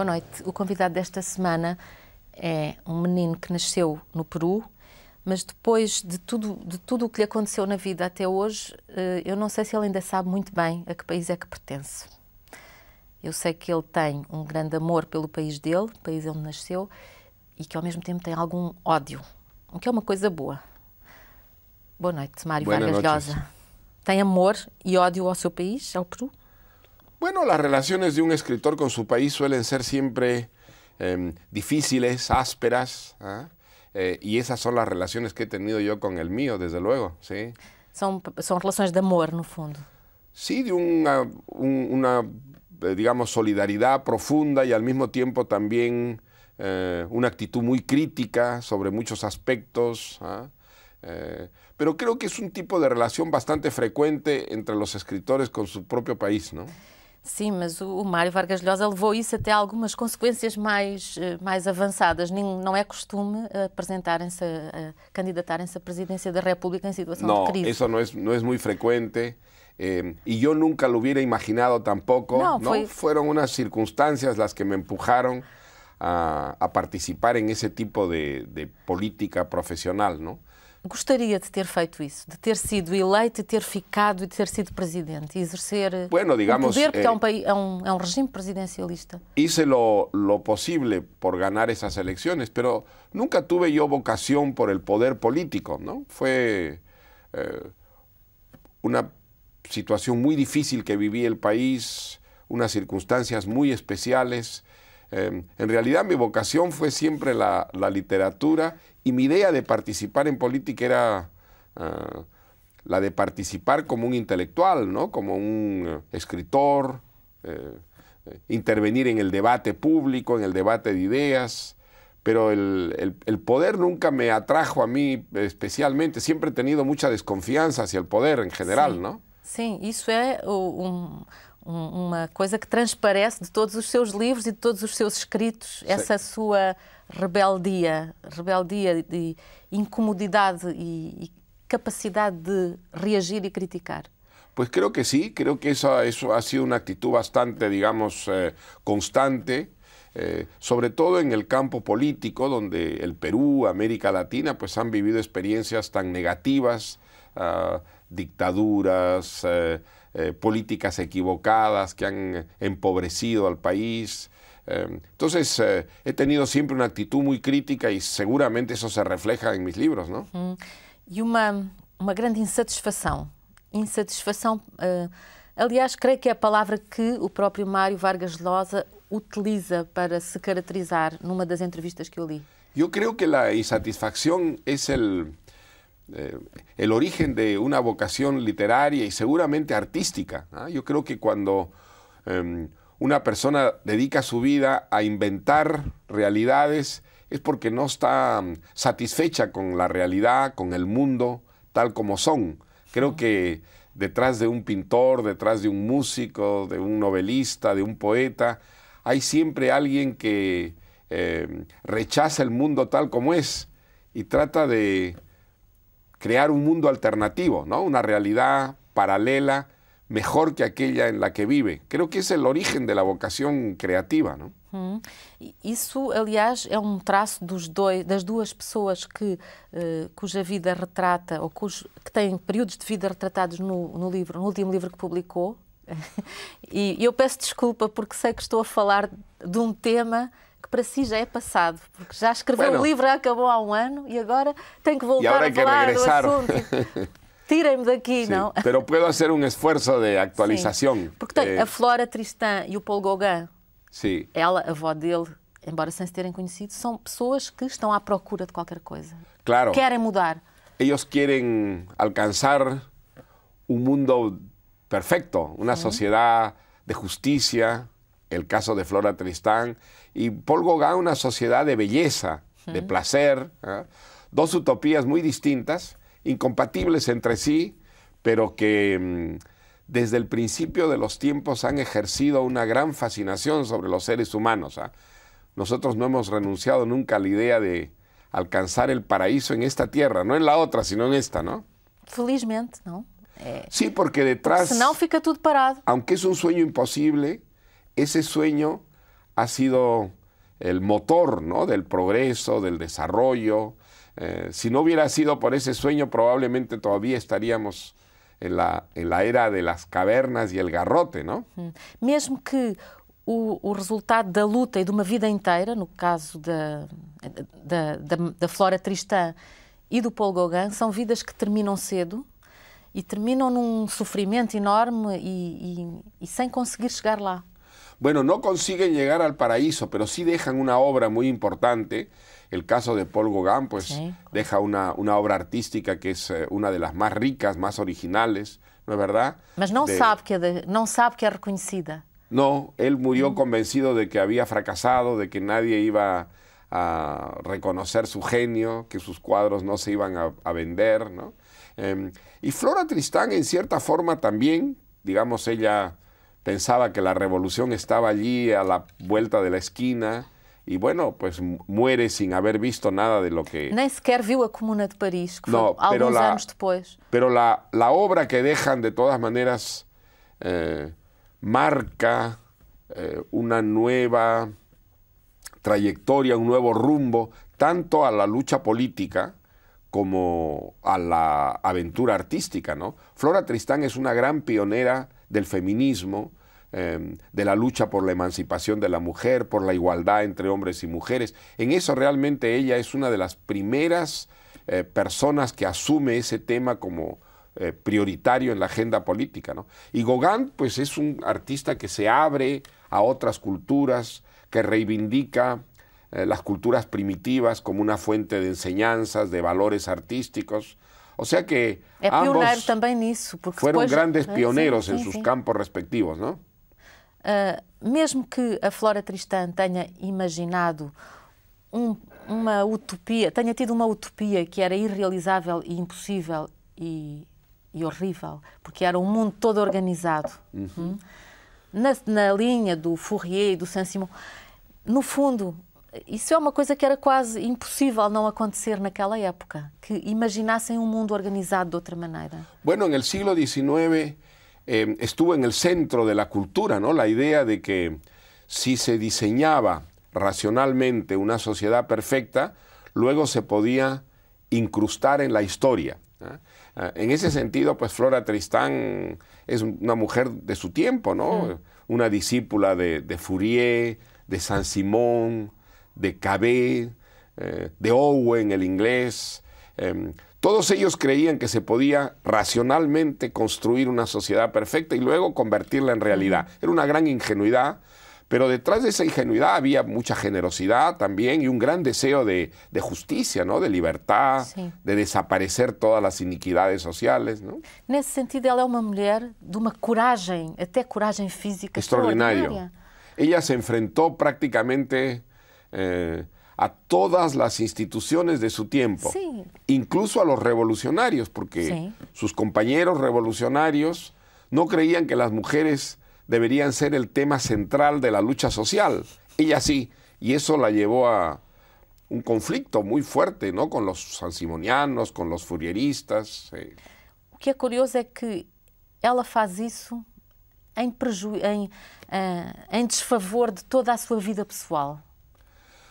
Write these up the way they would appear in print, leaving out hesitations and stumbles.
boa noite. O convidado desta semana é um menino que nasceu no Peru, mas depois de tudo o que lhe aconteceu na vida até hoje, eu não sei se ele ainda sabe muito bem a que país é que pertence. Eu sei que ele tem um grande amor pelo país dele, o país onde nasceu, e que ao mesmo tempo tem algum ódio, o que é uma coisa boa. Boa noite, Mário Vargas Llosa. ¿Tem amor y odio a su país, al Perú? Bueno, las relaciones de un escritor con su país suelen ser siempre difíciles, ásperas, y esas son las relaciones que he tenido yo con el mío, desde luego, ¿sí? Son relaciones de amor, no fondo. Sí, de una digamos, solidaridad profunda y al mismo tiempo también una actitud muy crítica sobre muchos aspectos, pero creo que es un tipo de relación bastante frecuente entre los escritores con su propio país, ¿no? Sim, mas o Mário Vargas Llosa levou isso até algumas consequências mais avançadas. Não é costume apresentarem-se, candidatarem-se à presidência da República em situação de crise. No, eso no es muy frecuente. Y yo nunca lo hubiera imaginado tampoco. ¿No? Fueron unas circunstancias las que me empujaron a participar en ese tipo de política profesional, ¿no? Gostaria de ter feito isso, de ter sido eleito e ter ficado e de ter sido presidente e exercer o poder, porque é um regime presidencialista. Hice lo posible por ganar esas elecciones, pero nunca tuve yo vocación por el poder político, ¿no? Fue una situación muy difícil que vivía el país, unas circunstancias muy especiales. En realidad mi vocación fue siempre la literatura, y mi idea de participar en política era la de participar como un intelectual, ¿no? Como un escritor, intervenir en el debate público, en el debate de ideas, pero el poder nunca me atrajo a mí especialmente. Siempre he tenido mucha desconfianza hacia el poder en general, ¿no? Sim, isso é uma coisa que transparece de todos os seus livros e de todos os seus escritos, essa sua rebeldia de incomodidade y capacidad de reagir y criticar. Pues creo que sí, creo que eso ha sido una actitud bastante, digamos, constante, sobre todo en el campo político, donde el Perú, América Latina, pues han vivido experiencias tan negativas, dictaduras, políticas equivocadas que han empobrecido al país. Entonces, he tenido siempre una actitud muy crítica y seguramente eso se refleja en mis libros, ¿no? E uma grande insatisfação. Aliás, creio que é a palavra que o próprio Mário Vargas Llosa utiliza para se caracterizar numa das entrevistas que eu li. Yo creo que la insatisfacción es el origen de una vocación literaria y seguramente artística, ¿no? Yo creo que cuando una persona dedica su vida a inventar realidades es porque no está satisfecha con la realidad, con el mundo, tal como son. Creo que detrás de un pintor, detrás de un músico, de un novelista, de un poeta, hay siempre alguien que rechaza el mundo tal como es y trata de crear un mundo alternativo, ¿no? Una realidad paralela, mejor que aquella en la que vive. Creo que es el origen de la vocación creativa, ¿no? Isso, aliás, é traço das duas pessoas cuja vida retrata, ou que têm períodos de vida retratados no último livro que publicou. E eu peço desculpa porque sei que estou a falar de um tema que para si já é passado, porque já escreveu o livro, acabou há um ano e agora tem que voltar a falar do assunto. Tirem-me daqui, sí, não? Pero puedo hacer un esfuerzo de actualización. Sim, porque tem a Flora Tristán e o Paul Gauguin. Sí. Ela, a avó dele, embora sem se terem conhecido, são pessoas que estão à procura de qualquer coisa. Claro. Querem mudar. Ellos quieren alcanzar un mundo perfecto, una sociedad de justicia, el caso de Flora Tristán, y Paul Gauguin una sociedad de belleza, de placer, dos utopías muy distintas, incompatibles entre sí, pero que desde el principio de los tiempos han ejercido una gran fascinación sobre los seres humanos. Nosotros no hemos renunciado nunca a la idea de alcanzar el paraíso en esta tierra, no en la otra, sino en esta, ¿no? Felizmente, ¿no? Sí, porque detrás, senão fica tudo parado. Aunque es un sueño imposible, ese sueño ha sido el motor, ¿no?, del progreso, del desarrollo. Si no hubiera sido por ese sueño, probablemente todavía estaríamos en la era de las cavernas y el garrote, ¿no? Mesmo que o resultado da luta e de uma vida inteira, no caso da Flora Tristan e do Paul Gauguin, são vidas que terminam cedo e terminam num sofrimento enorme e sem conseguir chegar lá. Bueno, no consiguen llegar al paraíso, pero sí dejan una obra muy importante. El caso de Paul Gauguin, pues, sí, deja una obra artística que es una de las más ricas, más originales, ¿no es verdad? Mas não sabe que é reconhecida. No, él murió convencido de que había fracasado, de que nadie iba a reconocer su genio, que sus cuadros no se iban a vender, ¿no? Y Flora Tristán, en cierta forma también, digamos, ella pensaba que la revolución estaba allí a la vuelta de la esquina y bueno, pues muere sin haber visto nada de lo que... Nem sequer viu a Comuna de París, que no, foi alguns anos depois. Pero la obra que dejan de todas maneras marca una nueva trayectoria, un nuevo rumbo, tanto a la lucha política como a la aventura artística, ¿no? Flora Tristán es una gran pionera del feminismo, de la lucha por la emancipación de la mujer, por la igualdad entre hombres y mujeres. En eso realmente ella es una de las primeras personas que asume ese tema como prioritario en la agenda política, ¿no? Y Gauguin, pues, es un artista que se abre a otras culturas, que reivindica las culturas primitivas como una fuente de enseñanzas, de valores artísticos. O sea que ambos também nisso, porque fueron depois, grandes pioneros sim, en sim, sus sim. campos respectivos, ¿no? Mesmo que a Flora Tristán tenha imaginado uma utopia, tenha tido uma utopia que era irrealizável e impossível e horrível, porque era um mundo todo organizado, na linha do Fourier e do Saint-Simon, no fundo, isso é uma coisa que era quase impossível não acontecer naquela época, que imaginassem um mundo organizado de outra maneira. Bueno, en el siglo XIX estuvo en el centro de la cultura, ¿no?, la idea de que si se diseñaba racionalmente una sociedad perfecta, luego se podía incrustar en la historia, ¿no? En ese sentido, pues Flora Tristán es una mujer de su tiempo, ¿no? Una discípula de Fourier, de Saint-Simon, de Cabet, de Owen, el inglés. Todos ellos creían que se podía racionalmente construir una sociedad perfecta y luego convertirla en realidad. Era una gran ingenuidad, pero detrás de esa ingenuidad había mucha generosidad también y un gran deseo de justicia, ¿no?, de libertad, sí, de desaparecer todas las iniquidades sociales, ¿no? Nesse sentido, ela é uma mulher de uma coragem, até coragem física extraordinaria. Ella se enfrentó prácticamente a todas las instituciones de su tiempo, sí, incluso a los revolucionarios, porque sí, sus compañeros revolucionarios no creían que las mujeres deberían ser el tema central de la lucha social. Ella sí, y eso la llevó a un conflicto muy fuerte, ¿no?, con los sansimonianos, con los fourieristas. O que é curioso é que ela faz isso em desfavor de toda a sua vida pessoal.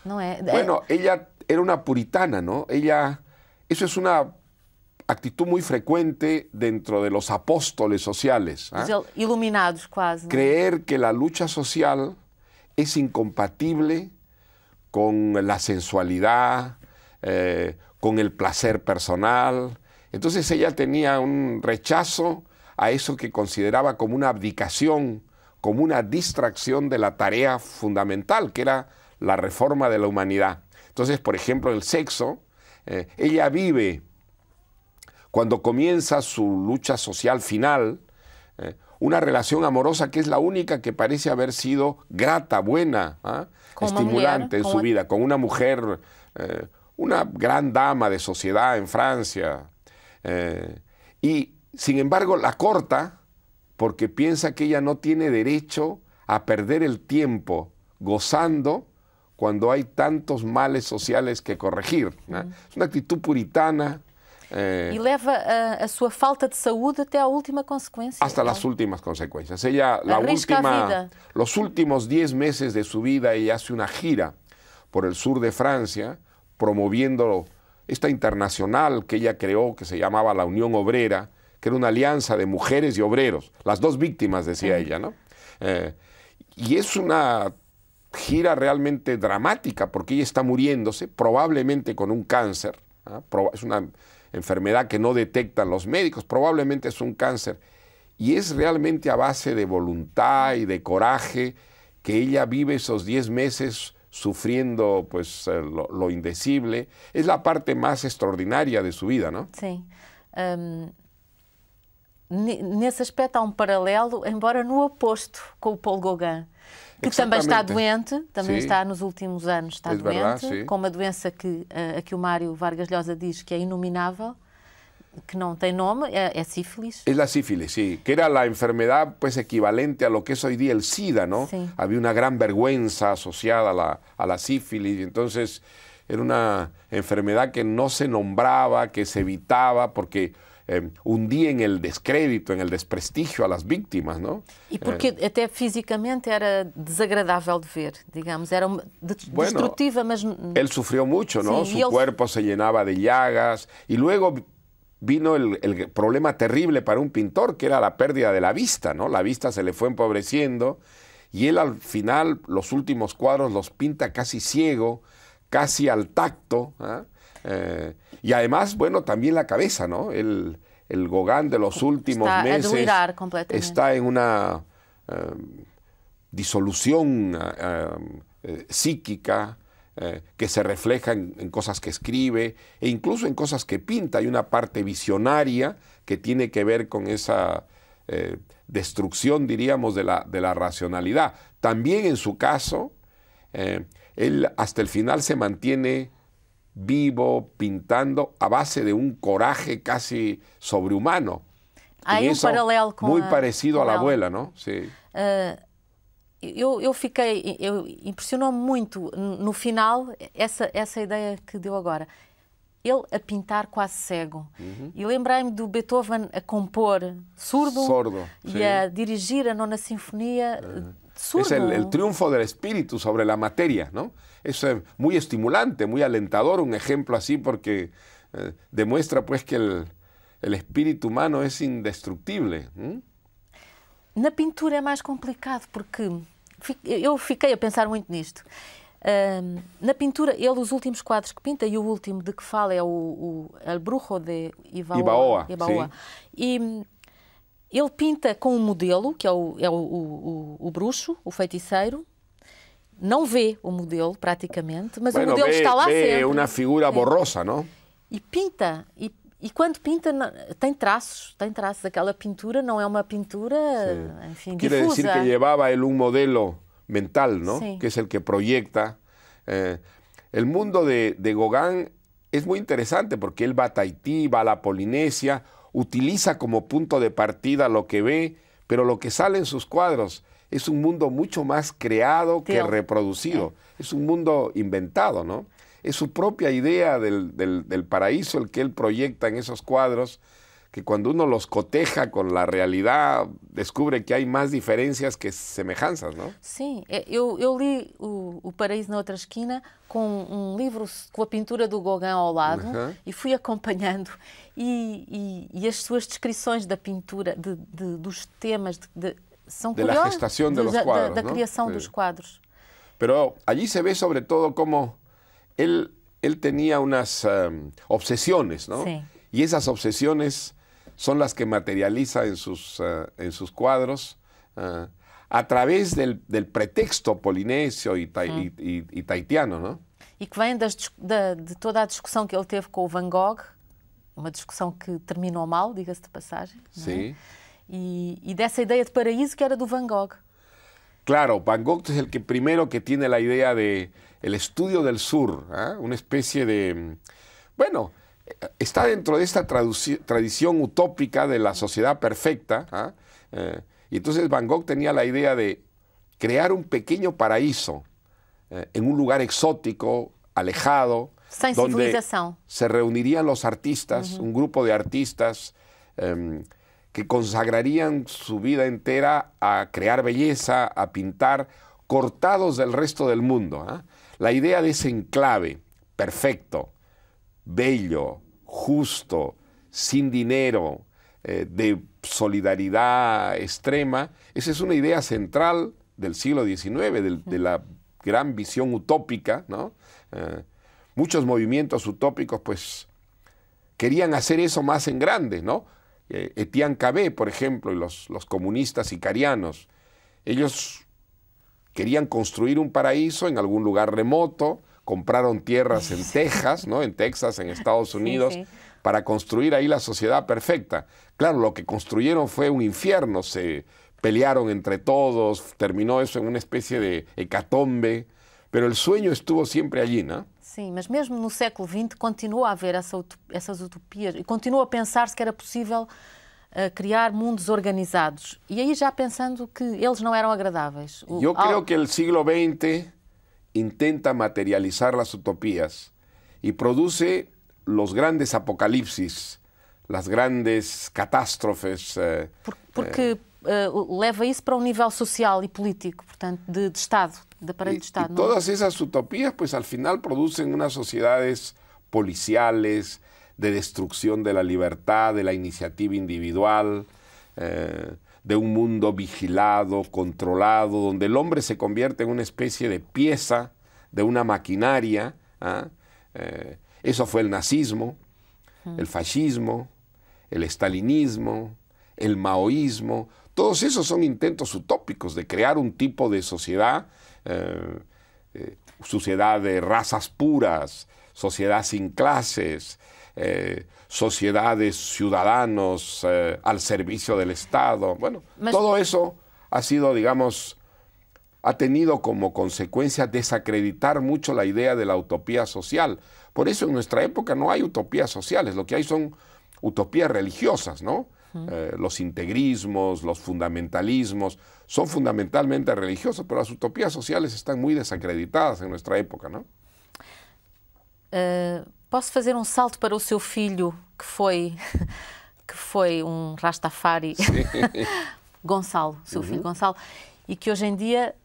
¿No es? Bueno, ella era una puritana, ¿no? Eso es una actitud muy frecuente dentro de los apóstoles sociales. Iluminados quase. ¿No? Creer que la lucha social es incompatible con la sensualidad, con el placer personal. Entonces ella tenía un rechazo a eso que consideraba como una abdicación, como una distracción de la tarea fundamental, que era la reforma de la humanidad. Entonces, por ejemplo, el sexo, ella vive, cuando comienza su lucha social final, una relación amorosa que es la única que parece haber sido grata, buena, estimulante en su vida, con una mujer, una gran dama de sociedad en Francia. Y, sin embargo, la corta porque piensa que ella no tiene derecho a perder el tiempo gozando cuando hay tantos males sociales que corregir, ¿no? Es una actitud puritana E leva a sua falta de saúde até a última consequência. Hasta las últimas consecuencias. Ella, Arrisca los últimos 10 meses de su vida, ella hace una gira por el sur de Francia, promoviendo esta internacional que ella creó, que se llamaba la Unión Obrera, que era una alianza de mujeres y obreros, las dos víctimas, decía ella, ¿no? Y es una gira realmente dramática, porque ella está muriéndose, probablemente con un cáncer, ¿ah? Es una enfermedad que no detectan los médicos, probablemente es un cáncer, y es realmente a base de voluntad y de coraje que ella vive esos 10 meses sufriendo pues lo indecible. Es la parte más extraordinaria de su vida, ¿no? Sim. Nesse aspecto há paralelo, embora no oposto, com o Paul Gauguin, que também está doente, também está nos últimos anos, está doente, com uma doença que, a que o Mário Vargas Llosa diz que é inominável, que no tiene nombre, es sífilis. Es la sífilis, sí, que era la enfermedad pues equivalente a lo que es hoy día el SIDA, ¿no? Sí. Había una gran vergüenza asociada a la sífilis, y entonces era una enfermedad que no se nombraba, que se evitaba, porque hundía en el descrédito, en el desprestigio a las víctimas, ¿no? E porque até fisicamente era desagradável de ver, digamos, era destructiva, mas... Él sufrió mucho, ¿no? Sí, su cuerpo se llenaba de llagas, y luego vino el problema terrible para un pintor, que era la pérdida de la vista, ¿no? La vista se le fue empobreciendo, y él al final, los últimos cuadros los pinta casi ciego, casi al tacto, ¿eh? Y además, bueno, también la cabeza, ¿no? El Gauguin de los últimos meses está en una disolución psíquica, que se refleja en cosas que escribe e incluso en cosas que pinta. Hay una parte visionaria que tiene que ver con esa destrucción, diríamos, de la racionalidad. También en su caso, él hasta el final se mantiene vivo, pintando a base de un coraje casi sobrehumano. Hay paralelo con muy parecido a la abuela, ¿no? Sí. Impressionou-me muito no final essa ideia que deu agora. Ele a pintar quase cego. E lembrei-me do Beethoven a compor surdo e a dirigir a Nona Sinfonia surdo. Es el triunfo del espíritu sobre la materia, ¿no? Es muy estimulante, muy alentador un ejemplo así, porque demuestra pues que el espíritu humano es indestructible. Na pintura é mais complicado, porque eu fiquei a pensar muito nisto. Na pintura, ele, os últimos quadros que pinta, e o último de que fala é o El Brujo de Ibaoa. E ele pinta com um modelo, que é o bruxo, o feiticeiro. Não vê o modelo, praticamente, mas o modelo está lá sempre. É uma figura borrosa, não? E pinta, e quando pinta tem traços. Aquela pintura não é uma pintura, enfim, difusa. Quiere decir que llevaba él un modelo mental, ¿no? Sí. Que es el que proyecta. El mundo de Gauguin es muy interesante porque él va a Tahití, va a la Polinesia, utiliza como punto de partida lo que ve, pero lo que sale en sus cuadros es un mundo mucho más creado que reproducido. Es un mundo inventado, ¿no? Es su propia idea del paraíso el que él proyecta en esos cuadros, que cuando uno los coteja con la realidad, descubre que hay más diferencias que semejanzas, ¿no? Sim, eu li o Paraíso na Outra Esquina com livro com a pintura do Gauguin ao lado e fui acompanhando. E as suas descrições da pintura, dos temas, são curiosas. De la gestación de los cuadros, da ¿no? criação dos quadros. Pero allí se ve sobre todo cómo él tenía unas obsesiones, ¿no? Sí. Y esas obsesiones son las que materializa en sus cuadros a través del pretexto polinesio y tahitiano, ¿no? E que vem de toda a discussão que ele teve com o Van Gogh, uma discussão que terminou mal, diga-se de passagem. Sí. E dessa ideia de paraíso que era do Van Gogh. Claro, Van Gogh es el que primero que tiene la idea de el estudio del sur, una especie de... Bueno, está dentro de esta tradición utópica de la sociedad perfecta, y entonces Van Gogh tenía la idea de crear un pequeño paraíso en un lugar exótico, alejado, Sem donde civilización. se reunirían los artistas, un grupo de artistas que consagrarían su vida entera a crear belleza, a pintar, cortados del resto del mundo. La idea de ese enclave perfecto, bello, justo, sin dinero, de solidaridad extrema, esa es una idea central del siglo XIX, de la gran visión utópica, ¿no? Muchos movimientos utópicos pues querían hacer eso más en grande, ¿no? Etienne Cabet, por ejemplo, y los comunistas icarianos, ellos querían construir un paraíso en algún lugar remoto, compraron tierras en Texas, ¿no? En Texas, en Estados Unidos, sí, sí, para construir ahí la sociedad perfecta. Claro, lo que construyeron fue un infierno, se pelearon entre todos, terminó eso en una especie de hecatombe, pero el sueño estuvo siempre allí, ¿no? Sim, mas mesmo no século XX continua a haver essas utopias e continua a pensar-se que era possível criar mundos organizados. E aí já pensando que eles não eram agradáveis. Eu creo que el siglo XX intenta materializar las utopías y produce los grandes apocalipsis, las grandes catástrofes. Porque leva isso para um nível social e político, portanto, de Estado, de aparelho de Estado. Y todas esas utopías, pues al final producen unas sociedades policiales, de destrucción de la libertad, de la iniciativa individual, de un mundo vigilado, controlado, donde el hombre se convierte en una especie de pieza de una maquinaria. Eso fue el nazismo, el fascismo, el estalinismo, el maoísmo. Todos esos son intentos utópicos de crear un tipo de sociedad, sociedad de razas puras, sociedad sin clases, sociedades, ciudadanos al servicio del Estado. Bueno, todo eso ha sido, digamos, ha tenido como consecuencia desacreditar mucho la idea de la utopía social. Por eso en nuestra época no hay utopías sociales, lo que hay son utopías religiosas, ¿no? Los integrismos, los fundamentalismos, son fundamentalmente religiosos, pero las utopías sociales están muy desacreditadas en nuestra época, ¿no? Posso fazer um salto para o seu filho, que foi um Rastafari, Gonçalo, seu filho Gonçalo, e que hoje em dia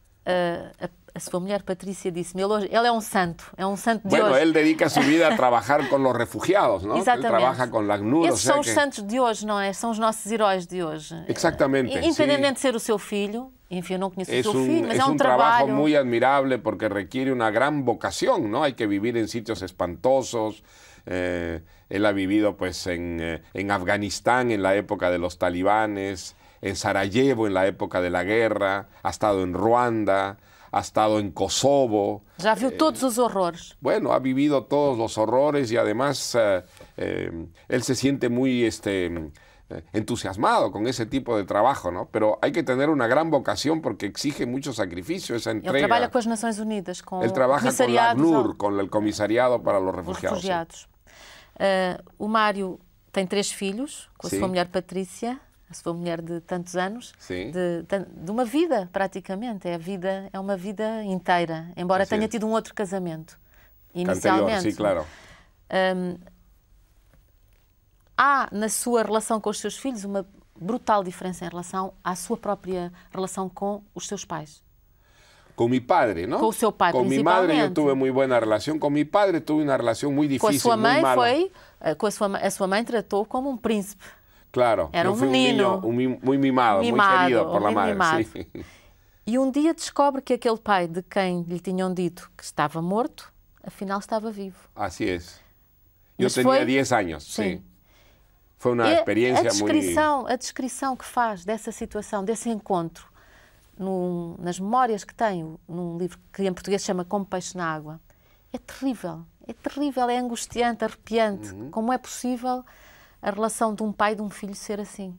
a sua mulher Patrícia disse-me, ele é um santo de hoje. Bueno, él dedica su vida a trabajar con los refugiados, ¿no? Exatamente. Él trabaja con la ACNUR. Esses são os santos de hoje, não é? São os nossos heróis de hoje. Exactamente. Independentemente de ser o seu filho, enfim, eu não conheço o seu filho, mas es é un trabajo muy admirable porque requiere una gran vocación, ¿no? Hay que vivir en sitios espantosos. Él ha vivido pues en Afganistán en la época de los talibanes, en Sarajevo en la época de la guerra, ha estado en Ruanda, ha estado en Kosovo. Ya viu todos los horrores. Bueno, ha vivido todos los horrores y además él se siente muy entusiasmado con ese tipo de trabajo, ¿no? Pero hay que tener una gran vocación porque exige mucho sacrificio, esa entrega. Él trabaja con las Naciones Unidas, con él trabaja con la ACNUR, con el Comisariado para los Refugiados. O Mário tem 3 filhos, com a sua mulher Patrícia, a sua mulher de tantos anos, de uma vida, praticamente. É uma vida inteira, embora tenha tido um outro casamento, inicialmente. Anterior, sim, claro. Há na sua relação com os seus filhos uma brutal diferença em relação à sua própria relação com os seus pais. Con mi padre, ¿no? Con su pai, con mi madre yo tuve muy buena relación, con mi padre tuve una relación muy difícil, muy mala. A sua mãe tratou como un príncipe. Claro, era yo fui un niño muy mimado, muy querido por la madre. Sí. E um dia descobre que aquele pai de quem lhe tinham dito que estava morto, afinal estava vivo. Así es. Yo tenía 10 años, sí. Fue una experiencia A descrição que faz dessa situação, desse encontro, nas memórias que tenho, num livro que em português se chama Como Peixe na Água, é terrível, é angustiante, arrepiante. Como é possível a relação de um pai e de um filho ser assim?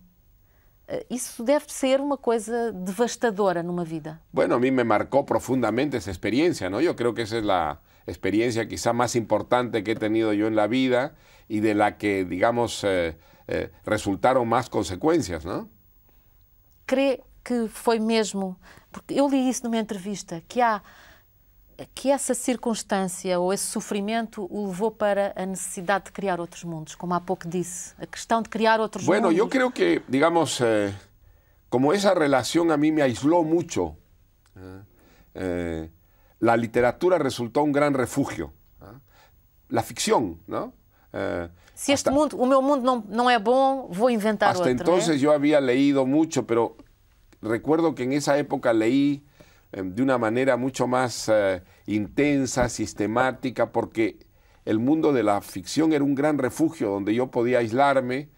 Isso deve ser uma coisa devastadora numa vida. Bueno, a mí me marcó profundamente esa experiencia, ¿no? Yo creo que esa es la experiencia quizá más importante que he tenido yo en la vida y de la que, digamos, resultaron más consecuencias, ¿no? Crê que foi mesmo, porque eu li isso numa entrevista, que há que essa circunstância ou esse sofrimento o levou para a necessidade de criar outros mundos, como há pouco disse, a questão de criar outros Bueno, mundos? yo creo que, digamos, como esa relación a mí me aisló mucho, la literatura resultó un gran refugio. La ficción, ¿no? Se este mundo, o meu mundo não é bom, vou inventar hasta outro. entonces yo había leído mucho, pero recuerdo que en esa época leí de una manera mucho más intensa, sistemática, porque el mundo de la ficción era un gran refugio donde yo podía aislarme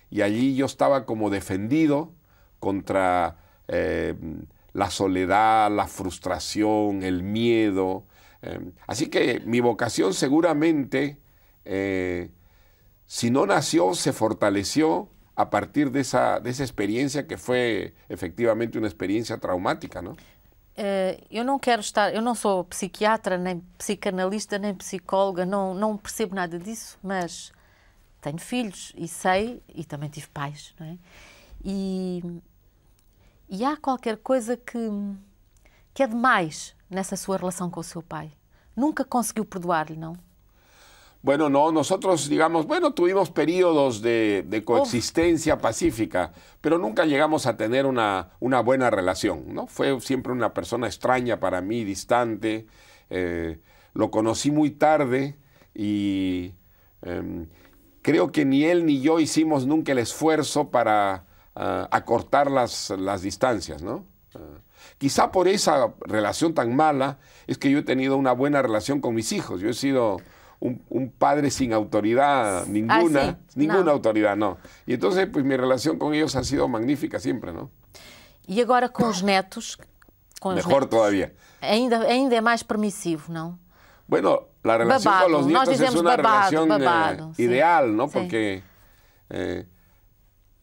y allí yo estaba como defendido contra la soledad, la frustración, el miedo. Así que mi vocación seguramente, si no nació, se fortaleció a partir de esa experiencia que fue efectivamente una experiencia traumática, ¿no? Eu não sou psiquiatra, nem psicanalista, nem psicóloga, não percebo nada disso, mas tenho filhos e sei, e também tive pais, não é? E há qualquer coisa que é demais nessa sua relação com o seu pai. Nunca conseguiu perdoar-lhe, não? Bueno, no, nosotros, digamos, bueno, tuvimos periodos de coexistencia pacífica, pero nunca llegamos a tener una buena relación, ¿no? Fue siempre una persona extraña para mí, distante. Lo conocí muy tarde y creo que ni él ni yo hicimos nunca el esfuerzo para acortar las distancias, ¿no? Quizá por esa relación tan mala es que yo he tenido una buena relación con mis hijos. Yo he sido un padre sin autoridad ninguna, ninguna autoridad, no. Y entonces, pues mi relación con ellos ha sido magnífica siempre, ¿no? E agora com os netos? Mejor todavía. Ainda é mais permissivo, não? Bueno, la relación con los nietos es una relación ideal, ¿no? Sí. Porque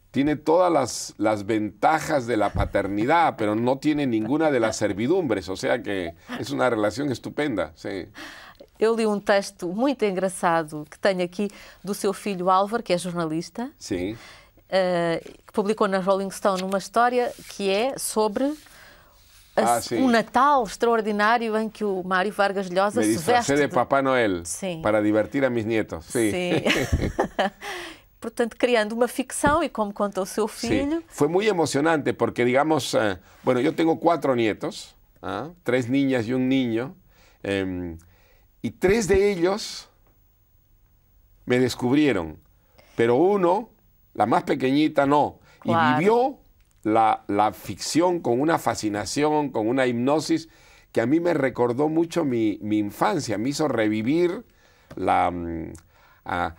tiene todas las ventajas de la paternidad, pero no tiene ninguna de las servidumbres, o sea que es una relación estupenda, sí. Eu li texto muito engraçado que tenho aqui do seu filho Álvaro, que é jornalista, Sí. Que publicou na Rolling Stone uma história que é sobre um Natal extraordinário em que o Mário Vargas Llosa se veste de Papá Noel para divertir a mis nietos. Sí. Sim. Portanto, criando uma ficção, e como conta o seu filho... Sí. Fue muy emocionante porque, digamos, bueno, yo tengo 4 nietos, 3 niñas y un niño, y 3 de ellos me descubrieron, pero uno, la más pequeñita, no. Claro. Y vivió la ficción con una fascinación, con una hipnosis que a mí me recordó mucho mi infancia, me hizo revivir la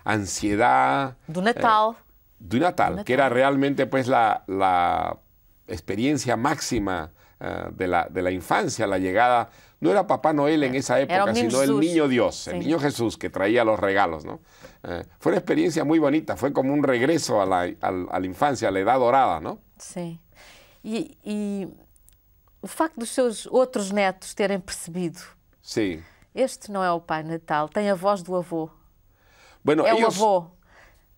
ansiedad. Do Natal. Do Natal, que era realmente pues la experiencia máxima de la infancia, la llegada. No era Papá Noel en esa época, sino Jesús. El Niño Dios, el Niño Jesús que traía los regalos, ¿no? Fue una experiencia muy bonita, fue como un regreso a la infancia, a la edad dorada, ¿no? Sim. E o facto dos seus outros netos terem percebido, Sí. este não é o Pai Natal, tem a voz do avô. Bueno, É o avô.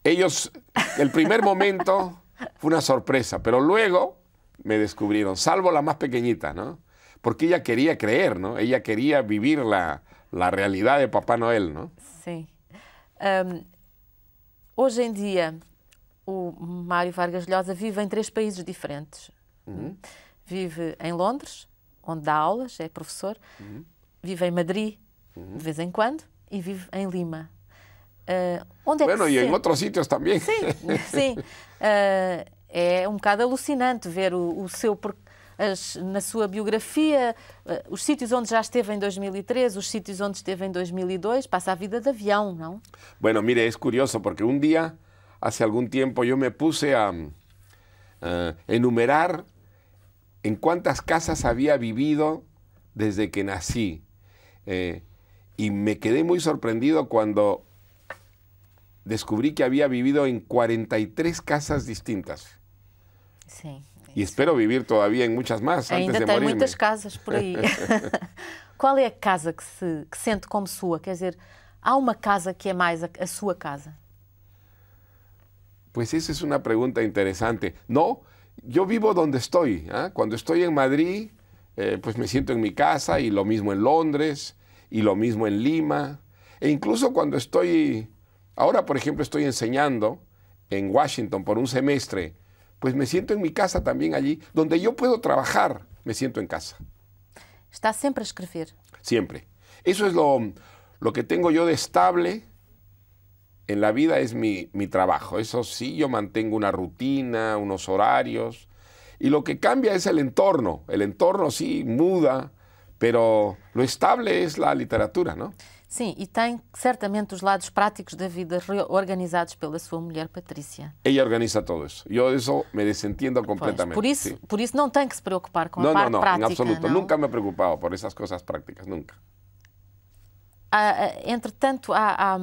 ellos, el primer momento fue una sorpresa, pero luego me descubrieron, salvo la más pequeñita, ¿no? Porque ella quería creer, ¿no? Ella quería vivir la realidad de Papá Noel, ¿no? Sim. Hoje em dia, o Mário Vargas Llosa vive em 3 países diferentes. Vive em Londres, onde dá aulas, é professor. Vive em Madrid, de vez em quando, e vive em Lima. Onde é Bueno, que y en otros sitios también. Sim, sim. É um bocado alucinante ver o seu... na sua biografia, os sítios onde já esteve em 2013, os sítios onde esteve em 2002, passa a vida de avião, ¿no? Bueno, mire, es curioso porque un día, hace algún tiempo, yo me puse a enumerar en cuántas casas había vivido desde que nací. Y me quedé muy sorprendido cuando descubrí que había vivido en 43 casas distintas. Sim. Y espero vivir todavía en muchas más antes Ainda de tem morirme. muitas casas por aí. Qual é a casa que sente como sua? Quer dizer, há uma casa que é mais a sua casa? Pues esa es una pregunta interesante. No, yo vivo donde estoy. Cuando estoy en Madrid, pues me siento en mi casa, y lo mismo en Londres, y lo mismo en Lima. E incluso cuando ahora por ejemplo estoy enseñando en Washington por un semestre, pues me siento en mi casa también allí, donde yo puedo trabajar, me siento en casa. Está sempre a escrever. Siempre. Eso es lo que tengo yo de estable en la vida, es mi trabajo. Eso sí, yo mantengo una rutina, unos horarios, y lo que cambia es el entorno. El entorno sí muda, pero lo estable es la literatura, ¿no? Sim, e tem certamente os lados práticos da vida organizados pela sua mulher, Patrícia. Ella organiza todo eso. Yo de eso me desentiendo completamente. Pois, por isso não tem que se preocupar com No, a parte no, prática. en absoluto. Não? Nunca me he preocupado por esas cosas prácticas, nunca. Entretanto, há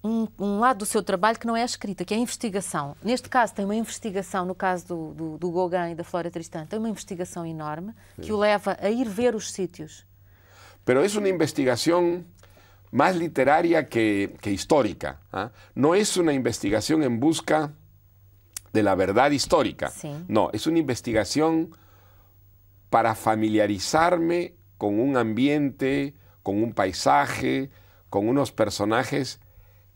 um lado do seu trabalho que não é a escrita, que é a investigação. Neste caso, tem uma investigação, no caso do Gauguin e da Flora Tristán, tem uma investigação enorme que o leva a ir ver os sítios. Pero es una investigación más literaria que histórica. ¿Ah? No es una investigación en busca de la verdad histórica. Sí. No, es una investigación para familiarizarme con un ambiente, con un paisaje, con unos personajes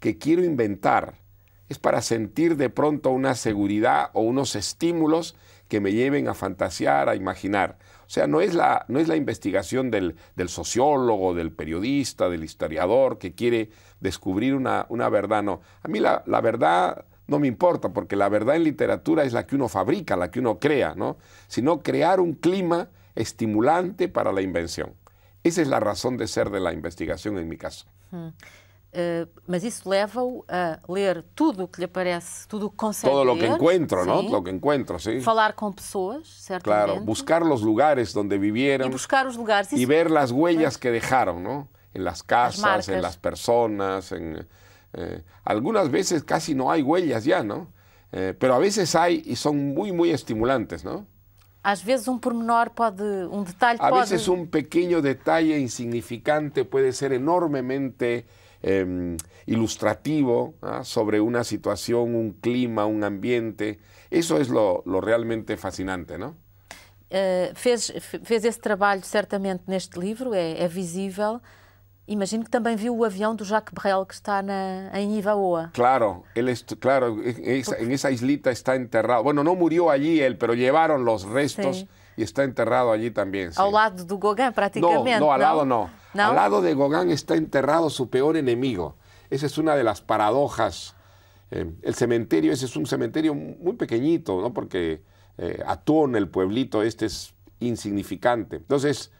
que quiero inventar. Es para sentir de pronto una seguridad o unos estímulos que me lleven a fantasear, a imaginar. O sea, no es la investigación del sociólogo, del periodista, del historiador que quiere descubrir una verdad, no. A mí la verdad no me importa, porque la verdad en literatura es la que uno fabrica, la que uno crea, ¿no? Sino crear un clima estimulante para la invención. Esa es la razón de ser de la investigación en mi caso. Mas isso leva-o a ler tudo o que lhe aparece, tudo o que consegue Todo lo ler, que encuentro, ¿no? sim. Lo que encuentro, sí. Falar com pessoas, certamente. Claro, buscar los lugares donde vivieron E buscar os lugares. y Isso, ver las huellas que dejaron, ¿no? En las casas, marcas. en las personas, algunas veces casi no hay huellas ya, ¿no? Pero a veces hay y son muy, muy estimulantes, ¿no? às vezes pormenor pode, detalhe A pode... veces un pequeño detalle insignificante puede ser enormemente ilustrativo, ¿ah? Sobre una situación, un clima, un ambiente. Eso es lo realmente fascinante, ¿no? Fez esse trabalho certamente neste livro, é visível. Imagino que também viu o avião do Jacques Brel que está em Ivaoa. Claro, claro, en esa islita está enterrado. Bueno, no murió allí él, pero llevaron los restos, sí. Y está enterrado allí también. Sí. Ao lado do Gauguin, prácticamente. No, al lado no. ¿No? Al lado de Gauguin está enterrado su peor enemigo. Esa es una de las paradojas. El cementerio, ese es un cementerio muy pequeñito, ¿no? Porque Atún, el pueblito este, es insignificante. Entonces,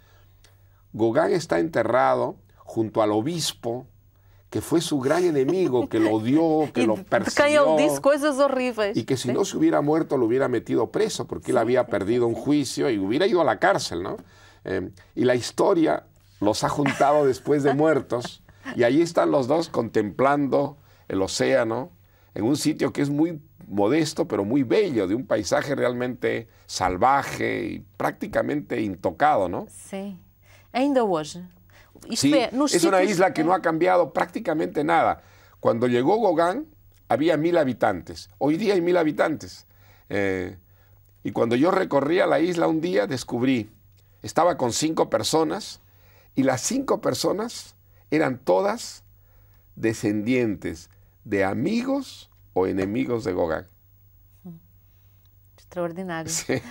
Gauguin está enterrado junto al obispo, que fue su gran enemigo, que lo odió, que lo persiguió. De quem ele disse coisas horríveis. Y que si no se hubiera muerto, lo hubiera metido preso, porque él había perdido un juicio y hubiera ido a la cárcel, ¿no? Y la historia los ha juntado después de muertos, y ahí están los dos contemplando el océano, en un sitio que es muy modesto, pero muy bello, de un paisaje realmente salvaje y prácticamente intocado, ¿no? Sí. Ainda hoje. Sí, es una isla que no ha cambiado prácticamente nada. Cuando llegó Gauguin había 1000 habitantes. Hoy día hay 1000 habitantes. Y cuando yo recorría la isla un día descubrí, estaba con 5 personas y las 5 personas eran todas descendientes de amigos o enemigos de Gauguin. Extraordinário. Sí.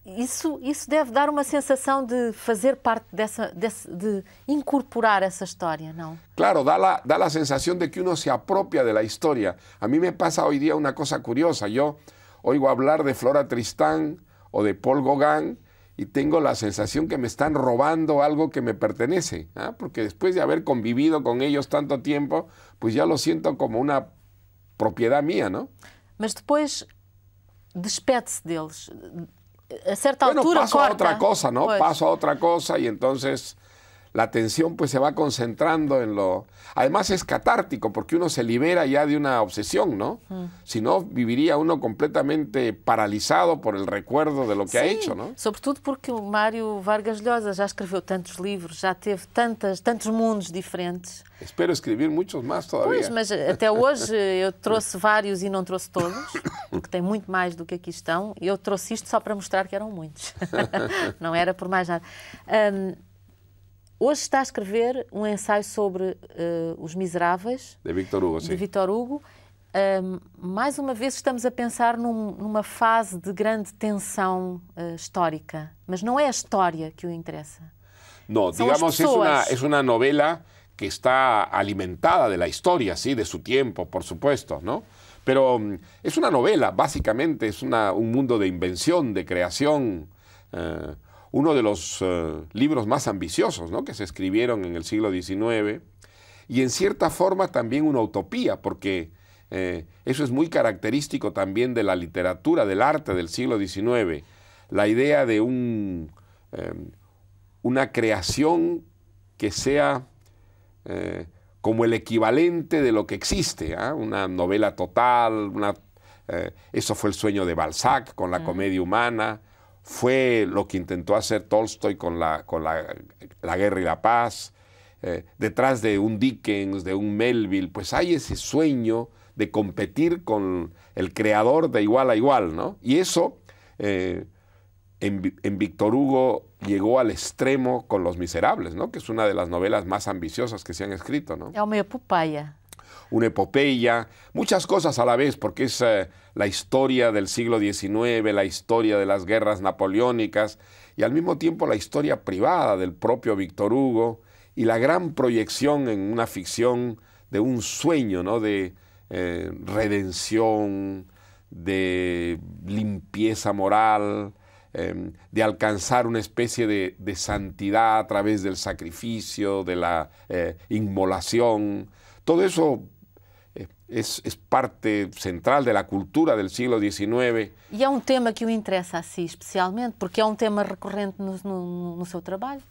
Isso deve dar uma sensação de fazer parte de incorporar essa história, ¿no? Claro, da la sensación de que uno se apropia de la historia. A mí me pasa hoy día una cosa curiosa. Yo oigo hablar de Flora Tristán o de Paul Gauguin y tengo la sensación que me están robando algo que me pertenece, ¿ah? Porque después de haber convivido con ellos tanto tiempo, pues ya lo siento como una propiedad mía, ¿no? Mas depois despede-se deles. A certa bueno, altura paso corta. a otra cosa, ¿no? Pues. Paso a otra cosa y entonces la atención pues se va concentrando en lo... Además es catártico porque uno se libera ya de una obsesión, ¿no? Si no, viviría uno completamente paralisado por el recuerdo de lo que ha hecho, ¿no? Sobretudo porque o Mário Vargas Llosa já escreveu tantos livros, já teve tantos mundos diferentes. Espero escribir muchos más todavía. Pois, mas até hoje eu trouxe vários e não trouxe todos, porque tem muito mais do que aqui estão. E eu trouxe isto só para mostrar que eram muitos. Não era por mais nada. Hoje está a escrever um ensaio sobre Os Miseráveis, de Victor Hugo, de Victor Hugo. Mais uma vez estamos a pensar numa fase de grande tensão histórica, mas não é a história que o interessa. No, digamos, es una novela que está alimentada de la historia, sí, de su tiempo, por supuesto, ¿no? Pero es una novela, básicamente, es un mundo de invención, de creación, uno de los libros más ambiciosos, ¿no?, que se escribieron en el siglo XIX, y en cierta forma también una utopía, porque eso es muy característico también de la literatura, del arte del siglo XIX, la idea de una creación que sea como el equivalente de lo que existe, ¿eh? Una novela total, eso fue el sueño de Balzac con la comedia humana, fue lo que intentó hacer Tolstoy con la Guerra y la Paz. Detrás de un Dickens, de un Melville, pues hay ese sueño de competir con el creador de igual a igual, ¿no? Y eso en Victor Hugo llegó al extremo con Los Miserables, ¿no?, que es una de las novelas más ambiciosas que se han escrito, ¿no? Es una epopeya. Una epopeya, muchas cosas a la vez, porque es la historia del siglo XIX, la historia de las guerras napoleónicas y al mismo tiempo la historia privada del propio Victor Hugo y la gran proyección en una ficción de un sueño, ¿no?, de redención, de limpieza moral, de alcanzar una especie de santidad a través del sacrificio, de la inmolación. Todo eso es parte central de la cultura del siglo XIX. E é um tema que o interessa a si especialmente, porque é um tema recorrente no seu trabalho?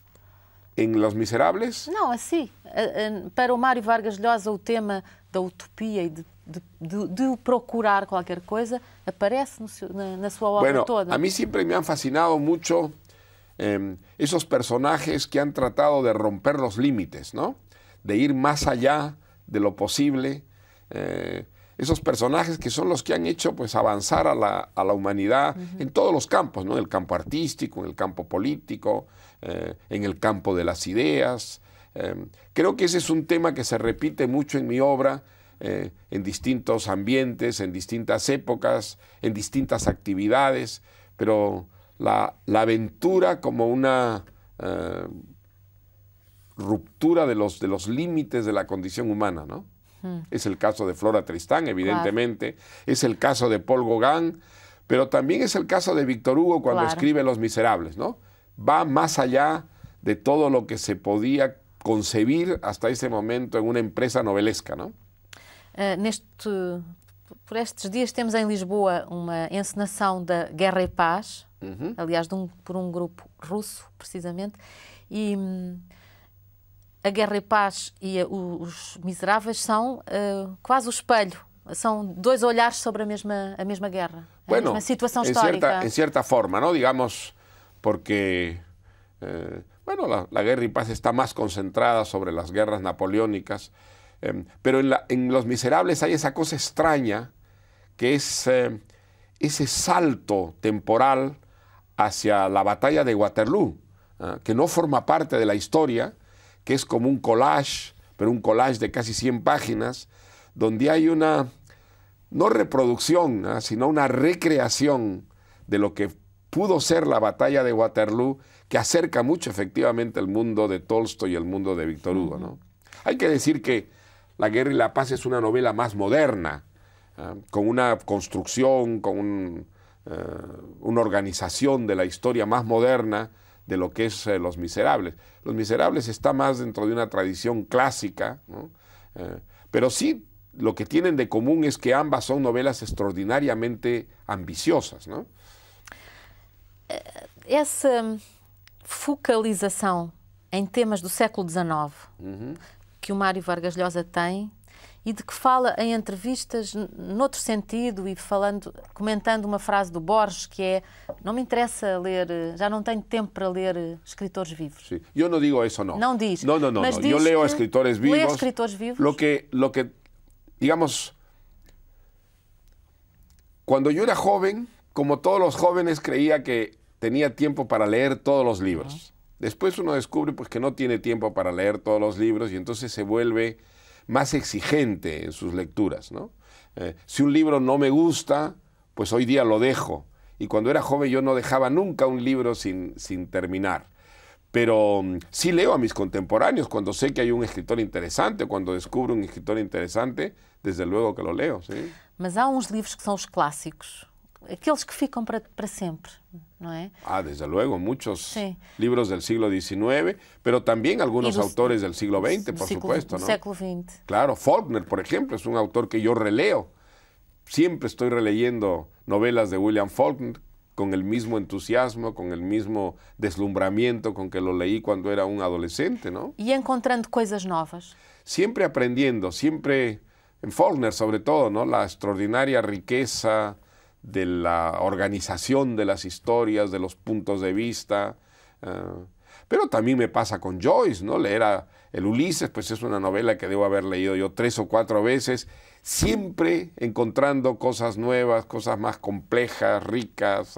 ¿En Los Miserables? Não, assim. Para o Mário Vargas Llosa, o tema da utopia e de procurar qualquer coisa aparece na sua obra toda. A mí siempre me han fascinado mucho esos personajes que han tratado de romper los límites, ¿no?, de ir más allá de lo posible. Esos personajes que son los que han hecho pues avanzar a la humanidad en todos los campos, ¿no?, en el campo artístico, en el campo político, en el campo de las ideas. Creo que ese es un tema que se repite mucho en mi obra, en distintos ambientes, en distintas épocas, en distintas actividades, pero la aventura como una ruptura de los límites de la condición humana, ¿no? Es el caso de Flora Tristán, evidentemente, es el caso de Paul Gauguin, pero también es el caso de Victor Hugo cuando escribe Los Miserables, ¿no? Va más allá de todo lo que se podía concebir hasta ese momento en una empresa novelesca, ¿no? Por estes dias temos em Lisboa uma encenação da Guerra e Paz, aliás, por um grupo russo, precisamente, e a Guerra e Paz e Os Miseráveis são quase o espelho, são dois olhares sobre a mesma guerra, a mesma situação histórica. En cierta forma, ¿no? Digamos, porque la Guerra y Paz está más concentrada sobre las guerras napoleónicas, pero en Los Miserables hay esa cosa extraña que es ese salto temporal hacia la batalla de Waterloo, que no forma parte de la historia, que es como un collage, pero un collage de casi 100 páginas, donde hay una, no reproducción, sino una recreación de lo que pudo ser la batalla de Waterloo, que acerca mucho efectivamente el mundo de Tolstoy y el mundo de Victor Hugo, ¿no? Hay que decir que La Guerra y la Paz es una novela más moderna, con una construcción, con una organización de la historia más moderna de lo que es Los Miserables. Los Miserables está más dentro de una tradición clásica, ¿no? Pero sí, lo que tienen de común es que ambas son novelas extraordinariamente ambiciosas, ¿no? Essa focalização em temas do século XIX que o Mário Vargas Llosa tem e de que fala em entrevistas noutro sentido e comentando uma frase do Borges que é: não me interessa ler, já não tenho tempo para ler escritores vivos. Sí. Yo no digo eso, no. Não diz. No. Mas diz Yo leo que escritores vivos. lê escritores vivos. Lo que, digamos, cuando yo era joven, como todos los jóvenes, creía que tenía tiempo para leer todos los libros. Después uno descubre pues, que no tiene tiempo para leer todos los libros y entonces se vuelve más exigente en sus lecturas, ¿no? Si un libro no me gusta, pues hoy día lo dejo. Y cuando era joven yo no dejaba nunca un libro sin terminar. Pero sí leo a mis contemporáneos cuando sé que hay un escritor interesante, cuando descubro un escritor interesante, desde luego que lo leo, ¿sí? Mas há uns livros que são os clássicos, aqueles que ficam para sempre, não é? Ah, desde luego, muchos Sí. libros del siglo XIX, pero también algunos autores del siglo XX, por supuesto, do ¿no? século XX. Claro, Faulkner, por ejemplo, es un autor que yo releo. Siempre estoy releyendo novelas de William Faulkner con el mismo entusiasmo, con el mismo deslumbramiento con que lo leí cuando era un adolescente, ¿no? E encontrando coisas novas. Siempre aprendiendo, siempre, en Faulkner sobre todo, ¿no? La extraordinaria riqueza de la organización de las historias, de los puntos de vista. Pero también me pasa con Joyce, ¿no? Leer el Ulises, pues es una novela que debo haber leído yo 3 o 4 veces, siempre encontrando cosas nuevas, cosas más complejas, ricas.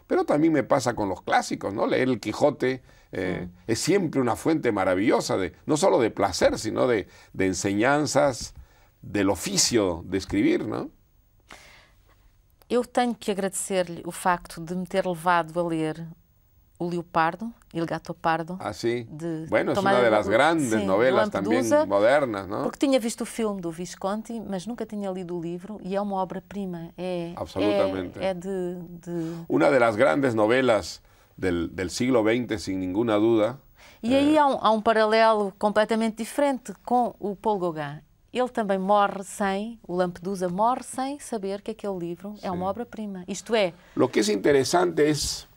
Pero también me pasa con los clásicos, ¿no? Leer el Quijote es siempre una fuente maravillosa, no solo de placer, sino de enseñanzas del oficio de escribir, ¿no? Eu tenho que agradecer-lhe o facto de me ter levado a ler o Leopardo, Il Gattopardo. Ah, sí. De Bueno, es Tomás una de las grandes sim, novelas Lampedusa, también modernas, ¿no? Porque tinha visto o filme do Visconti, mas nunca tinha lido o livro e é uma obra-prima. Absolutamente. É Una de las grandes novelas del siglo XX, sin ninguna duda. E aí há um paralelo completamente diferente com o Paul Gauguin. Ele também morre o Lampedusa morre sem saber que aquele livro é uma obra-prima. Isto é... Lo que es interesante es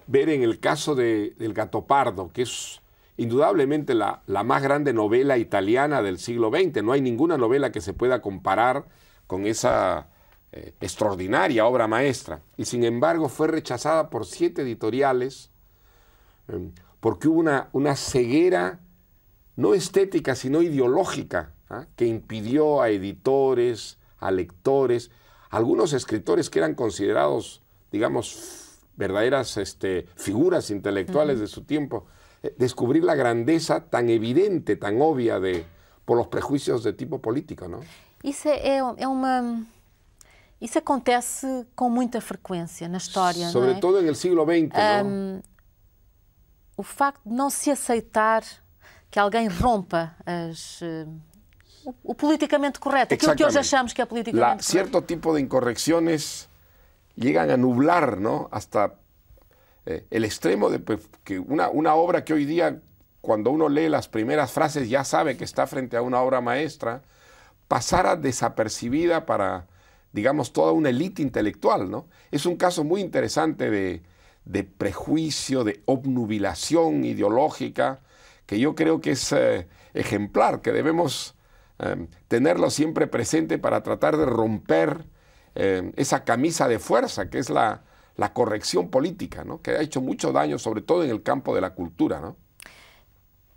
ver en el caso del Gattopardo, que es indudablemente la más grande novela italiana del siglo XX. No hay ninguna novela que se pueda comparar con esa extraordinaria obra maestra. Y sin embargo fue rechazada por 7 editoriales porque hubo una ceguera no estética, sino ideológica, que impidió a editores, a lectores, algunos escritores que eran considerados, digamos, verdaderas figuras intelectuales de su tiempo, descubrir la grandeza tan evidente, tan obvia por los prejuicios de tipo político, ¿no? Isso isso acontece com muita frequência na história, Sobre não é? todo en el siglo XX, ¿no? O facto de não se aceitar que alguém rompa o politicamente correto, aquilo que hoje achamos que é politicamente correto. Cierto tipo de incorrecciones llegan a nublar, ¿no? Hasta el extremo de pues, que una obra que hoy día, cuando uno lee las primeras frases, ya sabe que está frente a una obra maestra, pasara desapercibida para, digamos, toda una élite intelectual, ¿no? Es un caso muy interesante de prejuicio, de obnubilación ideológica, que yo creo que es ejemplar, que debemos tenerlo siempre presente para tratar de romper esa camisa de fuerza que es la corrección política, ¿no? Que ha hecho mucho daño, sobre todo en el campo de la cultura, ¿no?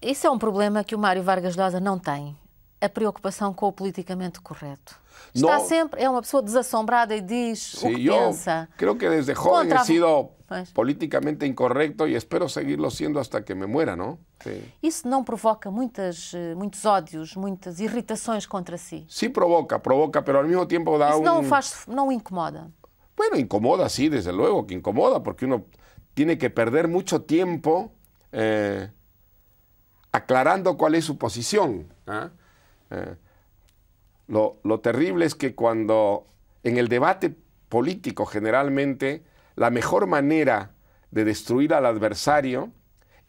Isso é problema que o Mário Vargas Llosa não tem, a preocupação com o politicamente correto. Está sempre, é uma pessoa desassombrada e diz o que pensa. Creo que desde joven he sido políticamente incorrecto y espero seguirlo siendo hasta que me muera, ¿no? Sí. Isso não provoca muitos ódios, muitas irritações contra si? Sí provoca, pero al mismo tiempo da Isso não o incomoda? Bueno, incomoda, sí, desde luego que incomoda, porque uno tiene que perder mucho tiempo aclarando cuál es su posición. Lo terrible es que cuando en el debate político generalmente la mejor manera de destruir al adversario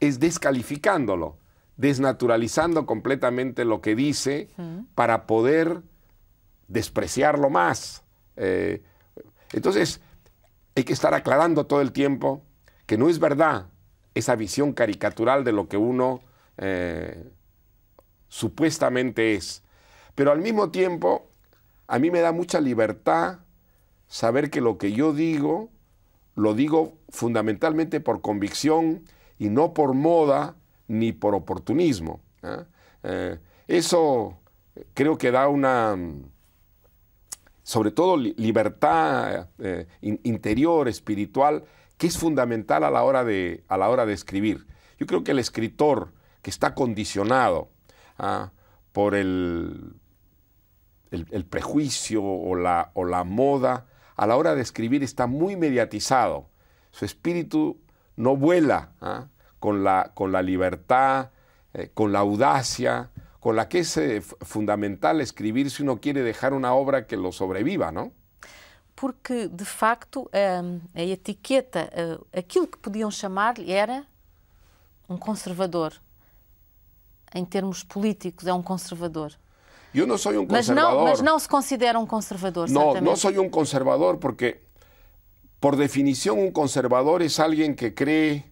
es descalificándolo, desnaturalizando completamente lo que dice para poder despreciarlo más. Entonces hay que estar aclarando todo el tiempo que no es verdad esa visión caricatural de lo que uno supuestamente es. Pero al mismo tiempo, a mí me da mucha libertad saber que lo que yo digo, lo digo fundamentalmente por convicción y no por moda ni por oportunismo. Eso creo que da una, sobre todo, libertad interior, espiritual, que es fundamental a la hora de escribir. Yo creo que el escritor que está condicionado por el prejuicio o la moda, a la hora de escribir está muy mediatizado. Su espíritu no vuela con la libertad, con la audacia, con la que es fundamental escribir si uno quiere dejar una obra que lo sobreviva, ¿no? Porque, de facto, a etiqueta, aquilo que podiam chamar-lhe era conservador. Em termos políticos, é conservador. Yo no soy un conservador. Mas não se considera conservador, no, no soy un conservador porque, por definición, un conservador es alguien que cree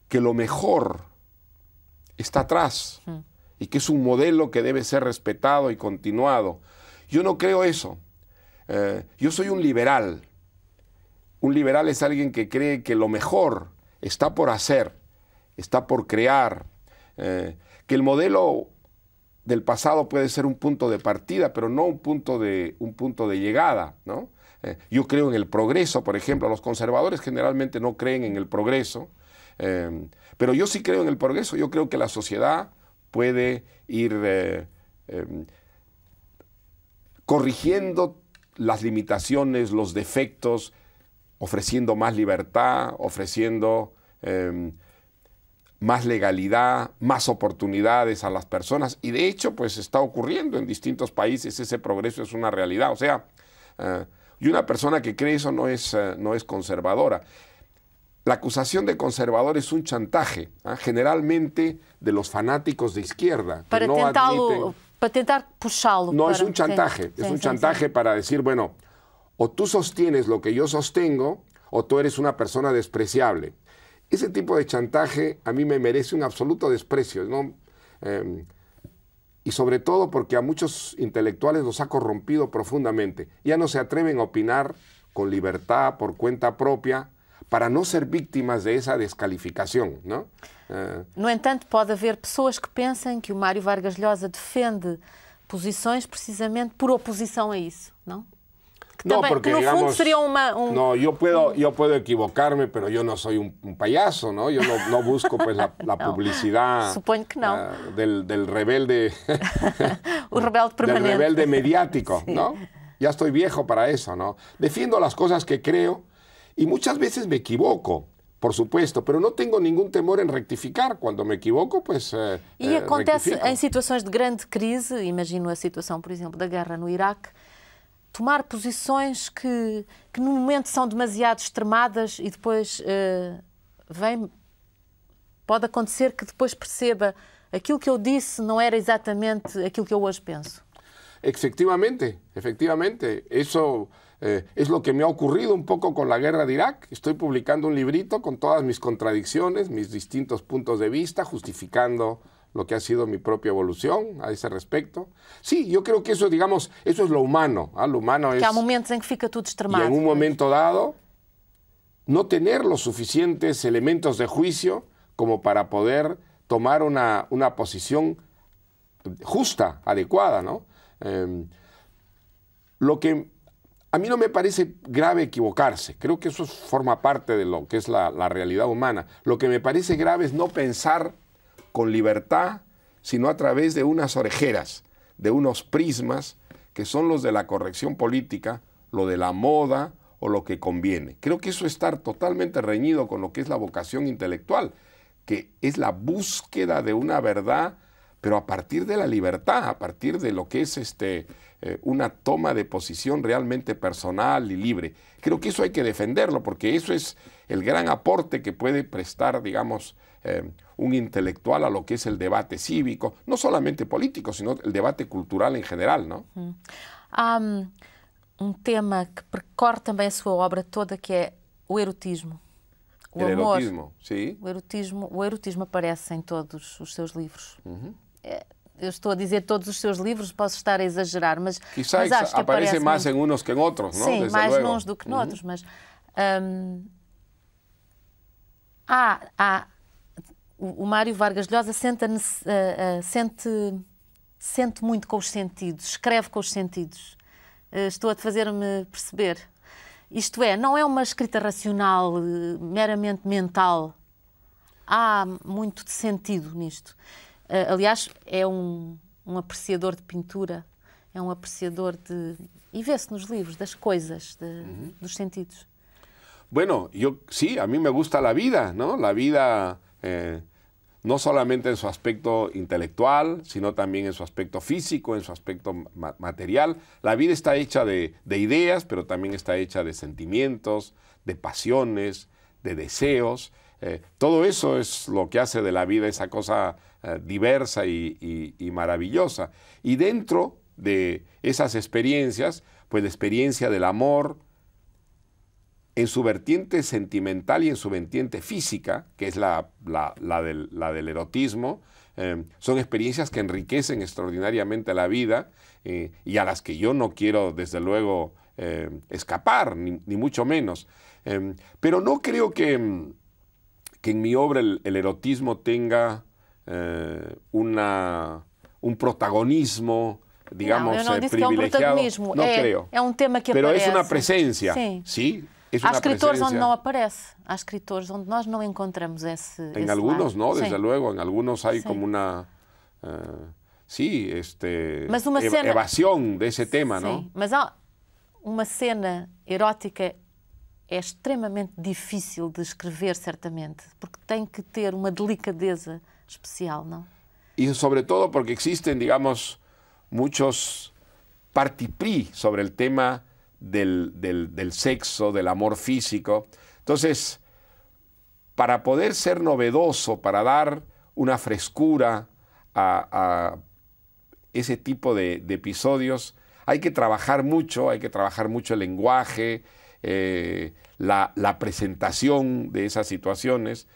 que lo mejor está atrás y que es un modelo que debe ser respetado y continuado. Yo no creo eso. Yo soy un liberal. Un liberal es alguien que cree que lo mejor está por hacer, está por crear, que el modelo del pasado puede ser un punto de partida, pero no un punto de llegada, ¿no? Yo creo en el progreso, por ejemplo. Los conservadores generalmente no creen en el progreso, pero yo sí creo en el progreso. Yo creo que la sociedad puede ir corrigiendo las limitaciones, los defectos, ofreciendo más libertad, ofreciendo más legalidad, más oportunidades a las personas. Y de hecho, pues está ocurriendo en distintos países, ese progreso es una realidad. O sea, y una persona que cree eso no es conservadora. La acusación de conservador es un chantaje, generalmente de los fanáticos de izquierda. Para tentar puxá-lo. No, es un chantaje. Es un chantaje para decir, bueno, o tú sostienes lo que yo sostengo, o tú eres una persona despreciable. Ese tipo de chantaje a mí me merece un absoluto desprecio, ¿no? Y sobre todo porque a muchos intelectuales los ha corrompido profundamente. Ya no se atreven a opinar con libertad, por cuenta propia, para não ser vítimas dessa descalificação, não? No entanto, pode haver pessoas que pensam que o Mário Vargas Llosa defende posições precisamente por oposição a isso, não? Que no, também, porque, que no digamos, fundo seria No, yo puedo equivocarme, pero yo no soy un payaso, ¿no? Yo no busco pues la publicidad. Suponho que no. Del rebelde. O rebelde permanente. Del rebelde mediático, Sí. ¿no? Ya estoy viejo para eso, ¿no? Defiendo las cosas que creo y muchas veces me equivoco, por supuesto, pero no tengo ningún temor en rectificar. Cuando me equivoco, pues E acontece rectifico. em situações de grande crise, imagino a situação, por exemplo, da guerra no Iraque, tomar posições que no momento são demasiado extremadas e depois pode acontecer que depois perceba aquilo que eu disse não era exatamente aquilo que eu hoje penso. Efectivamente. Eso es lo que me ha ocurrido un poco con la guerra de Irak. Estoy publicando un librito con todas mis contradicciones, mis distintos puntos de vista, justificando lo que ha sido mi propia evolución a ese respecto. Sí, yo creo que eso, digamos, eso es lo humano. Lo humano es... Que há momentos em que fica tudo Y extremado. en un momento dado, no tener los suficientes elementos de juicio como para poder tomar una posición justa, adecuada, ¿no? Lo que a mí no me parece grave equivocarse. Creo que eso forma parte de lo que es la realidad humana. Lo que me parece grave es no pensar con libertad, sino a través de unas orejeras, de unos prismas que son los de la corrección política, lo de la moda o lo que conviene. Creo que eso está totalmente reñido con lo que es la vocación intelectual, que es la búsqueda de una verdad, pero a partir de la libertad, a partir de lo que es una toma de posición realmente personal y libre. Creo que eso hay que defenderlo, porque eso es el gran aporte que puede prestar, digamos, un intelectual a lo que es el debate cívico, no solamente político, sino el debate cultural en general, ¿no? Há tema que percorre também a sua obra toda, que é o erotismo. o amor, erotismo, sí. o erotismo aparece em todos os seus livros. Eu estou a dizer todos os seus livros, posso estar a exagerar, mas Quizás acho que aparece más muito. en unos que en otros, ¿no? Sim, Desde mais luego. nuns do que noutros, mas o Mário Vargas Llosa sente muito com os sentidos, escreve com os sentidos. Estou a fazer-me perceber. Isto é, não é uma escrita racional, meramente mental. Há muito de sentido nisto. Aliás, é um apreciador de pintura, é um apreciador de... E vê-se nos livros, das coisas, dos sentidos. Bueno, sí, a mí me gusta la vida, ¿no? La vida, no solamente en su aspecto intelectual, sino también en su aspecto físico, en su aspecto material. La vida está hecha de ideas, pero también está hecha de sentimientos, de pasiones, de deseos. Todo eso es lo que hace de la vida esa cosa diversa y maravillosa. Y dentro de esas experiencias, pues la experiencia del amor, en su vertiente sentimental y en su vertiente física, que es la del erotismo, son experiencias que enriquecen extraordinariamente la vida y a las que yo no quiero, desde luego, escapar, ni mucho menos. Pero no creo que en mi obra el erotismo tenga un protagonismo, digamos, não, eu não disse privilegiado. Que é um protagonismo. No creo. É um tema que Pero aparece. es una presencia. Sim. Sí, es Há una escritores presencia. onde não aparece. Há escritores onde nós não encontramos esse En algunos lado. no, desde Sim. luego. En algunos hay Sí. como una... Mas uma cena... evasión de ese tema, Sim, ¿no? mas há uma cena erótica é extremamente difícil de escrever, certamente, porque tem que ter uma delicadeza especial, não? Y sobre todo porque existen, digamos, muchos partipris sobre el tema del sexo, del amor físico. Entonces, para poder ser novedoso, para dar una frescura a ese tipo de episodios, hay que trabajar mucho el lenguaje, la presentación de esas situaciones.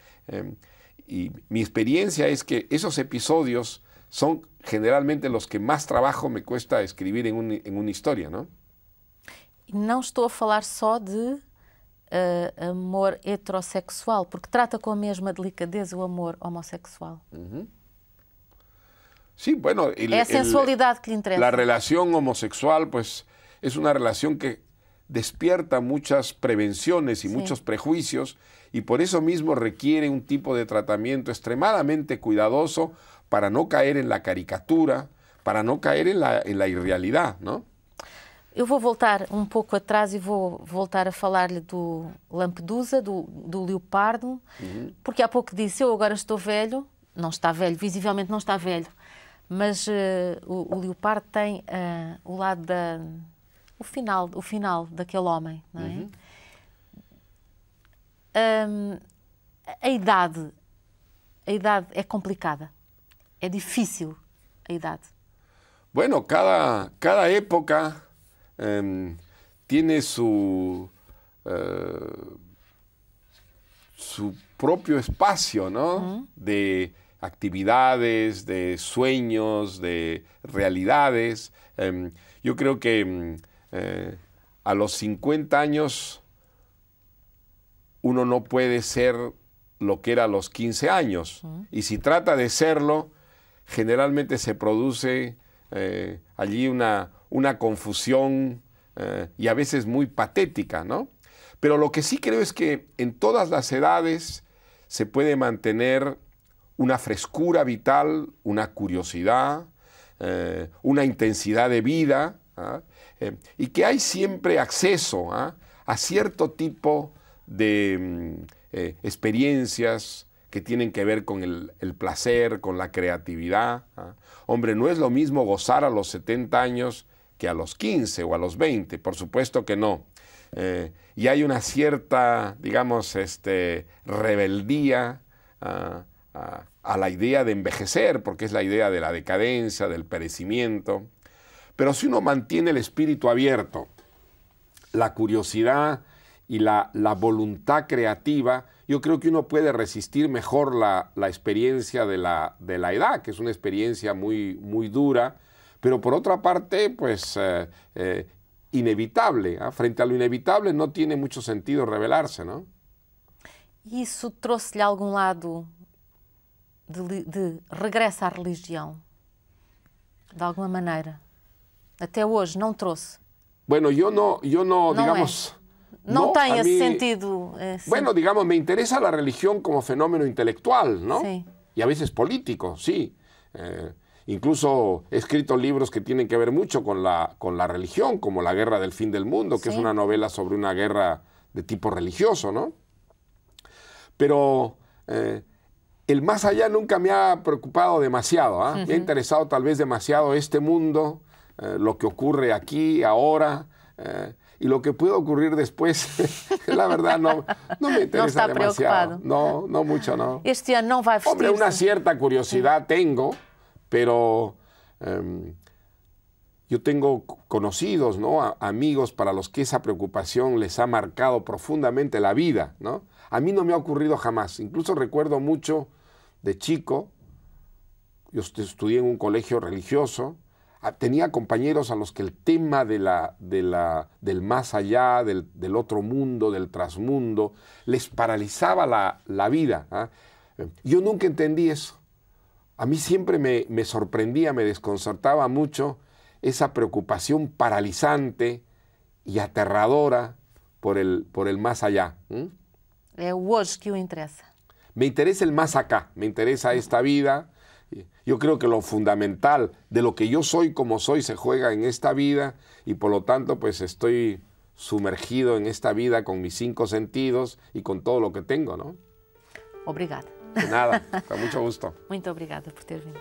Y mi experiencia es que esos episodios son generalmente los que más trabajo me cuesta escribir en una historia, ¿no? Não estou a falar só de amor heterossexual, porque trata com a mesma delicadeza o amor homossexual. Sí, bueno, É a sensualidade que lhe interessa. la relación homosexual, pues, es una relación que despierta muchas prevenciones y muchos prejuicios, y por eso mismo requiere un tipo de tratamiento extremadamente cuidadoso para no caer en la caricatura, para no caer en la irrealidad, ¿no? Eu vou voltar um pouco atrás e vou voltar a falar-lhe do Lampedusa, do Leopardo, porque há pouco disse, eu agora estou velho, não está velho, visivelmente não está velho, mas o Leopardo tem o lado o final daquele homem, não é? A idade é complicada, é difícil a idade. Bueno, cada época tiene su propio espacio, ¿no? De actividades, de sueños, de realidades. Yo creo que a los 50 años uno no puede ser lo que era a los 15 años. Y si trata de serlo, generalmente se produce allí una confusión y a veces muy patética, ¿no? Pero lo que sí creo es que en todas las edades se puede mantener una frescura vital, una curiosidad, una intensidad de vida, y que hay siempre acceso a cierto tipo de experiencias que tienen que ver con el placer, con la creatividad. Hombre, no es lo mismo gozar a los 70 años que a los 15 o a los 20, por supuesto que no. Y hay una cierta, digamos, rebeldía a la idea de envejecer, porque es la idea de la decadencia, del perecimiento. Pero si uno mantiene el espíritu abierto, la curiosidad y la voluntad creativa, yo creo que uno puede resistir mejor la experiencia de la edad, que es una experiencia muy dura, pero por otra parte, pues inevitable. Frente a lo inevitable no tiene mucho sentido rebelarse, ¿no? E isso trouxe-lhe algum lado de regresso à religião? De alguma maneira? Até hoje não trouxe? Bueno, yo no digamos... No tem ese sentido. Bueno, digamos, me interesa la religión como fenómeno intelectual, ¿no? Sí. Y a veces político, sí. Incluso he escrito libros que tienen que ver mucho con la religión, como La Guerra del Fin del Mundo, que sí. es una novela sobre una guerra de tipo religioso, ¿no? Pero el más allá nunca me ha preocupado demasiado, ¿eh? Me ha interesado tal vez demasiado este mundo, lo que ocurre aquí, ahora, y lo que puede ocurrir después, la verdad no me interesa demasiado. No, no mucho, no. Este año no va a vestirse. Hombre, una cierta curiosidad tengo, pero yo tengo conocidos, ¿no? Amigos para los que esa preocupación les ha marcado profundamente la vida, ¿no? A mí no me ha ocurrido jamás. Incluso recuerdo mucho de chico, yo estudié en un colegio religioso, tenía compañeros a los que el tema del más allá, del otro mundo, del trasmundo, les paralizaba la vida, ¿eh? Yo nunca entendí eso. A mí siempre me sorprendía, me desconcertaba mucho esa preocupación paralizante y aterradora por el más allá. É o hoje que o interesa. Me interesa el más acá, me interesa esta vida. Yo creo que lo fundamental de lo que yo soy como soy se juega en esta vida y por lo tanto pues estoy sumergido en esta vida con mis 5 sentidos y con todo lo que tengo, ¿no? Obrigada. De nada, con mucho gusto. Muito obrigada por ter vindo.